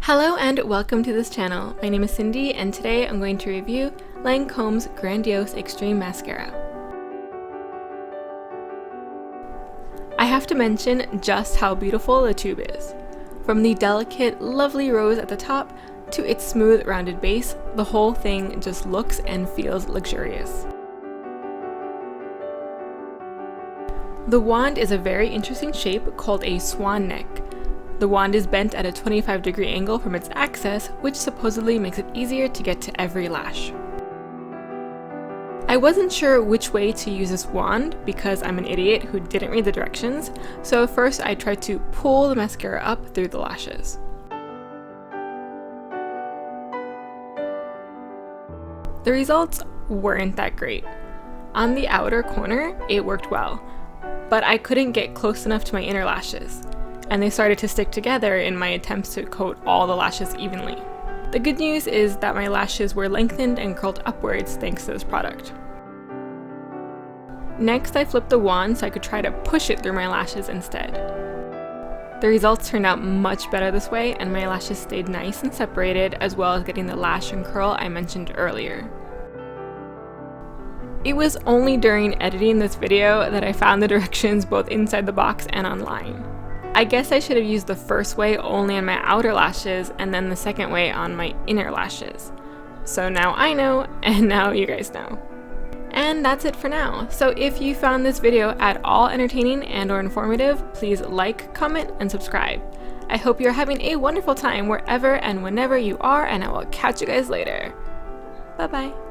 Hello and welcome to this channel. My name is Cindy and today I'm going to review Lancome's Grandiose Extreme Mascara. I have to mention just how beautiful the tube is. From the delicate, lovely rose at the top to its smooth, rounded base, the whole thing just looks and feels luxurious. The wand is a very interesting shape called a swan neck. The wand is bent at a 25-degree angle from its axis, which supposedly makes it easier to get to every lash. I wasn't sure which way to use this wand because I'm an idiot who didn't read the directions, so first I tried to pull the mascara up through the lashes. The results weren't that great. On the outer corner, it worked well, but I couldn't get close enough to my inner lashes, and they started to stick together in my attempts to coat all the lashes evenly. The good news is that my lashes were lengthened and curled upwards thanks to this product. Next, I flipped the wand so I could try to push it through my lashes instead. The results turned out much better this way, and my lashes stayed nice and separated, as well as getting the lash and curl I mentioned earlier. It was only during editing this video that I found the directions both inside the box and online. I guess I should have used the first way only on my outer lashes and then the second way on my inner lashes. So now I know, and now you guys know. And that's it for now. So if you found this video at all entertaining and or informative, please like, comment, and subscribe. I hope you're having a wonderful time wherever and whenever you are, and I will catch you guys later. Bye bye.